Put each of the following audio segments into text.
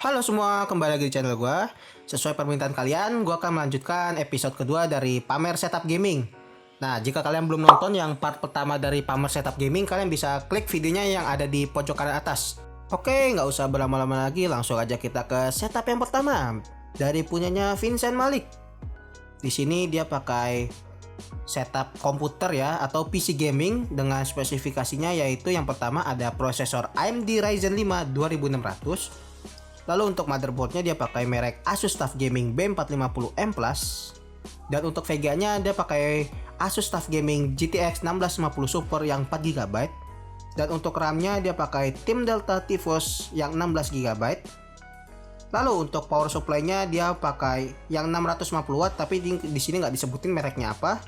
Halo semua, kembali lagi di channel gue. Sesuai permintaan kalian, gue akan melanjutkan episode kedua dari pamer setup gaming. Nah, jika kalian belum nonton yang part pertama dari pamer setup gaming, kalian bisa klik videonya yang ada di pojok kanan atas. Oke, nggak usah berlama-lama lagi, langsung aja kita ke setup yang pertama. Dari punyanya Vincent Malik. Di sini dia pakai setup komputer ya, atau PC gaming dengan spesifikasinya, yaitu yang pertama ada prosesor AMD Ryzen 5 2600. Lalu untuk motherboardnya dia pakai merek Asus TUF Gaming B450M+. Dan untuk VGA-nya dia pakai Asus TUF Gaming GTX 1650 Super yang 4GB. Dan untuk RAM-nya dia pakai Team Delta Tifos yang 16GB. Lalu untuk power supply-nya dia pakai yang 650W, tapi di sini nggak disebutin mereknya apa.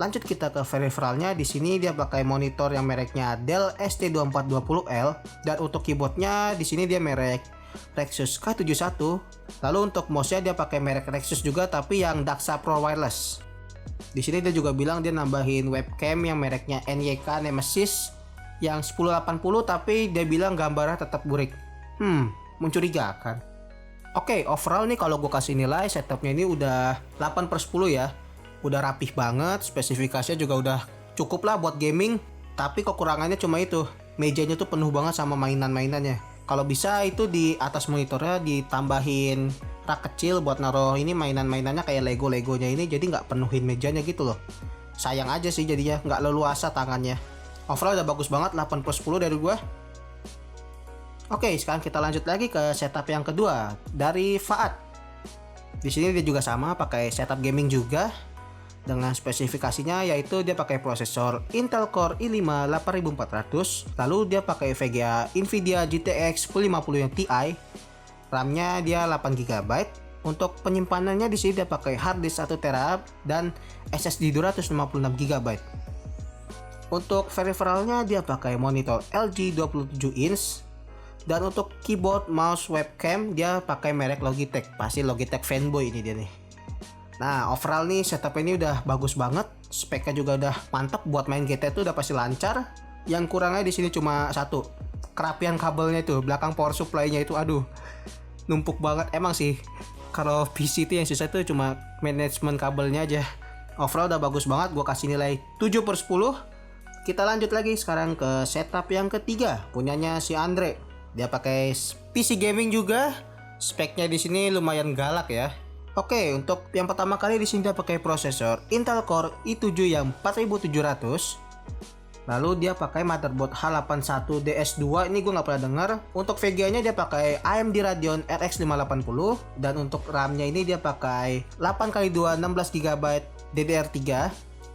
Lanjut kita ke peripheralnya. Di sini dia pakai monitor yang mereknya Dell ST2420L. Dan untuk keyboardnya di sini dia merek Rexus K71. Lalu untuk mouse-nya dia pakai merek Rexus juga, tapi yang Daxa Pro Wireless. Di sini dia juga bilang dia nambahin webcam yang mereknya NYK Nemesis yang 1080, tapi dia bilang gambarnya tetap burik. Mencurigakan. Oke, overall nih kalau gue kasih nilai, setupnya ini udah 8/10 ya. Udah rapih banget, spesifikasinya juga udah cukup lah buat gaming. Tapi kekurangannya cuma itu, mejanya tuh penuh banget sama mainan-mainannya. Kalau bisa itu di atas monitornya ditambahin rak kecil buat naruh ini mainan-mainannya kayak Lego-Legonya ini, jadi nggak penuhin mejanya gitu loh. Sayang aja sih jadinya, nggak leluasa tangannya. Overall udah bagus banget, 8/10 dari gua. Oke, sekarang kita lanjut lagi ke setup yang kedua dari Faat. Di sini dia juga sama pakai setup gaming juga. Dengan spesifikasinya yaitu dia pakai prosesor Intel Core i5 8400, lalu dia pakai VGA Nvidia GTX 1050 yang Ti, RAM-nya dia 8GB. Untuk penyimpanannya di sini dia pakai hard disk 1TB dan SSD 256GB. Untuk peripheralnya dia pakai monitor LG 27 inch. Dan untuk keyboard, mouse, webcam dia pakai merek Logitech. Pasti Logitech fanboy ini dia nih. Nah, overall nih setup ini udah bagus banget, speknya juga udah mantap, buat main GTA tuh udah pasti lancar. Yang kurangnya di sini cuma satu, kerapian kabelnya itu, belakang power supply-nya itu aduh, numpuk banget emang sih. Kalau PC itu yang susah tuh cuma manajemen kabelnya aja. Overall udah bagus banget, gue kasih nilai 7/10. Kita lanjut lagi sekarang ke setup yang ketiga, punyanya si Andre. Dia pakai PC gaming juga, speknya di sini lumayan galak ya. Oke, untuk yang pertama kali di sini dia pakai prosesor Intel Core i7 yang 4700. Lalu dia pakai motherboard H81DS2, ini gue nggak pernah dengar. Untuk VGA-nya dia pakai AMD Radeon RX 580, dan untuk RAM-nya ini dia pakai 8x2 16GB DDR3.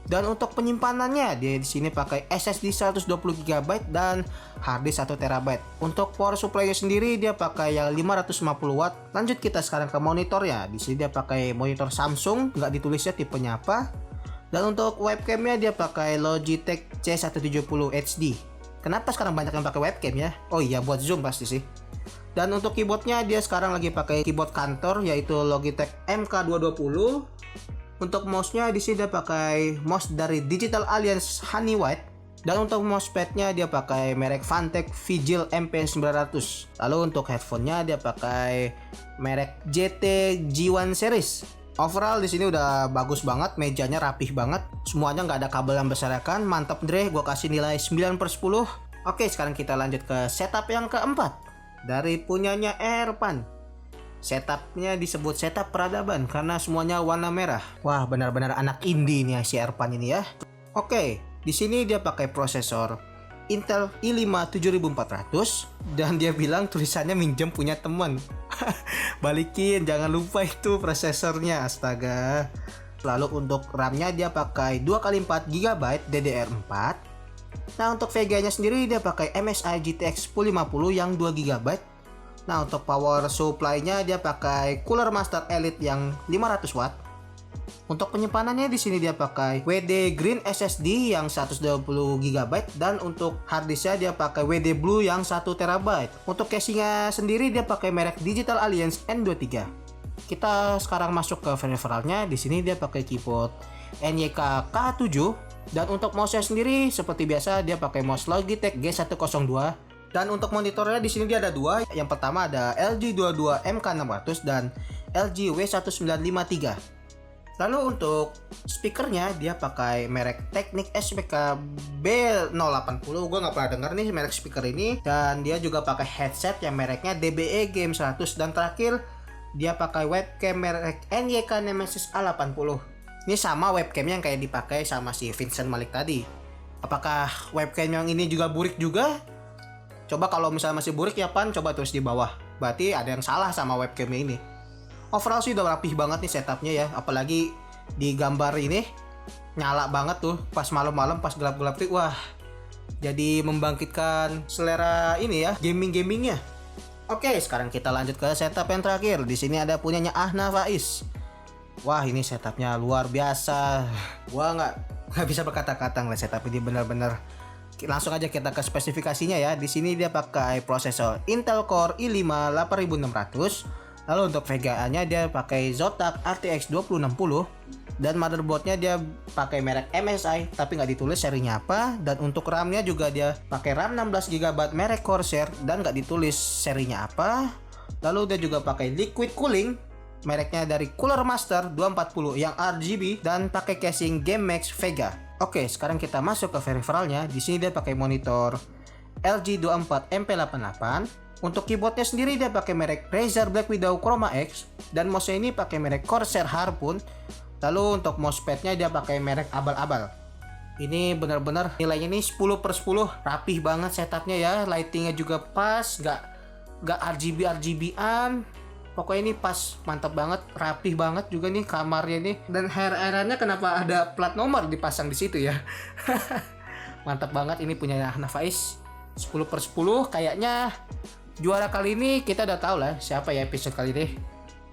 Dan untuk penyimpanannya dia di sini pakai SSD 120GB dan harddisk 1TB. Untuk power supply-nya sendiri dia pakai yang 550W. Lanjut kita sekarang ke monitornya. Di sini dia pakai monitor Samsung, nggak ditulisnya tipenya apa. Dan untuk webcamnya dia pakai Logitech C170 HD. Kenapa sekarang banyak yang pakai webcam ya? Oh iya, buat zoom pasti sih. Dan untuk keyboardnya dia sekarang lagi pakai keyboard kantor yaitu Logitech MK220. Untuk mouse-nya di sini dia pakai mouse dari Digital Alliance Honey White. Dan untuk mousepadnya dia pakai merek Fantech Vigil MP900. Lalu untuk headphone-nya dia pakai merek JT G1 series. Overall di sini udah bagus banget, mejanya rapih banget, semuanya nggak ada kabel yang berserakan, mantap deh, gue kasih nilai 9/10. Oke, sekarang kita lanjut ke setup yang keempat dari punyanya Erpan. Setupnya disebut setup peradaban karena semuanya warna merah. Wah, benar-benar anak indie nih si Erpan ini ya. Oke, di sini dia pakai prosesor Intel i5 7400 dan dia bilang tulisannya minjem punya teman. Balikin, jangan lupa itu prosesornya, astaga. Lalu untuk RAM-nya dia pakai 2x4GB DDR4. Nah, untuk VGA-nya sendiri dia pakai MSI GTX 1050 yang 2GB. Nah, untuk power supply-nya dia pakai Cooler Master Elite yang 500W. Untuk penyimpanannya di sini dia pakai WD Green SSD yang 120GB, dan untuk harddisknya dia pakai WD Blue yang 1TB. Untuk casingnya sendiri dia pakai merek Digital Alliance N23. Kita sekarang masuk ke peripheralnya. Di sini dia pakai keyboard NYK K7, dan untuk mouse-nya sendiri seperti biasa dia pakai mouse Logitech G102. Dan untuk monitornya di sini dia ada dua. Yang pertama ada LG 22 MK600 dan LG W1953. Lalu untuk speakernya dia pakai merek Technics SPK B080. Gue nggak pernah dengar nih merek speaker ini. Dan dia juga pakai headset yang mereknya DBE Game 100. Dan terakhir dia pakai webcam merek NYK Nemesis A80. Ini sama webcam yang kayak dipakai sama si Vincent Malik tadi. Apakah webcam yang ini juga burik juga? Coba kalau misalnya masih burik ya Pan, coba tulis di bawah. Berarti ada yang salah sama webcamnya ini. Overall sih udah rapih banget nih setupnya ya. Apalagi di gambar ini nyala banget tuh pas malam-malam, pas gelap-gelap tuh. Wah, jadi membangkitkan selera ini ya, gamingnya. Oke, sekarang kita lanjut ke setup yang terakhir. Di sini ada punyanya Ahna Faiz. Wah, ini setupnya luar biasa. Gua nggak bisa berkata-kata ngeliat setup ini, bener-bener. Langsung aja kita ke spesifikasinya ya. Di sini dia pakai prosesor Intel Core i5 8600. Lalu untuk VGA-nya dia pakai Zotac RTX 2060 dan motherboardnya dia pakai merek MSI tapi nggak ditulis serinya apa. Dan untuk RAM-nya juga dia pakai RAM 16GB merek Corsair dan nggak ditulis serinya apa. Lalu dia juga pakai liquid cooling mereknya dari Cooler Master 240 yang RGB dan pakai casing GameMax Vega. Oke, sekarang kita masuk ke peripheralnya. Di sini dia pakai monitor LG 24 MP88. Untuk keyboardnya sendiri dia pakai merek Razer Black Widow Chroma X dan mouse ini pakai merek Corsair Harpoon. Lalu untuk mousepadnya dia pakai merek abal-abal. Ini benar-benar nilainya ini 10/10, rapih banget setupnya ya. Lightingnya juga pas, nggak RGB-an. Pokoknya ini pas, mantap banget, rapih banget juga nih kamarnya nih. Dan hair ironnya kenapa ada plat nomor dipasang di situ ya? Mantap banget, ini punya Ahna Faiz. 10/10, kayaknya juara kali ini kita udah tahu lah siapa ya episode kali ini.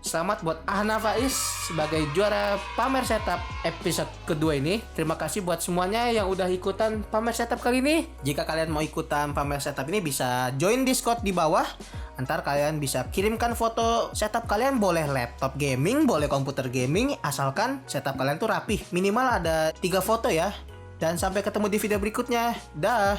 Selamat buat Ahna Faiz sebagai juara pamer setup episode kedua ini. Terima kasih buat semuanya yang udah ikutan pamer setup kali ini. Jika kalian mau ikutan pamer setup ini bisa join Discord di bawah. Ntar kalian bisa kirimkan foto setup kalian, boleh laptop gaming, boleh komputer gaming, asalkan setup kalian tuh rapih. Minimal ada 3 foto ya. Dan sampai ketemu di video berikutnya. Dah.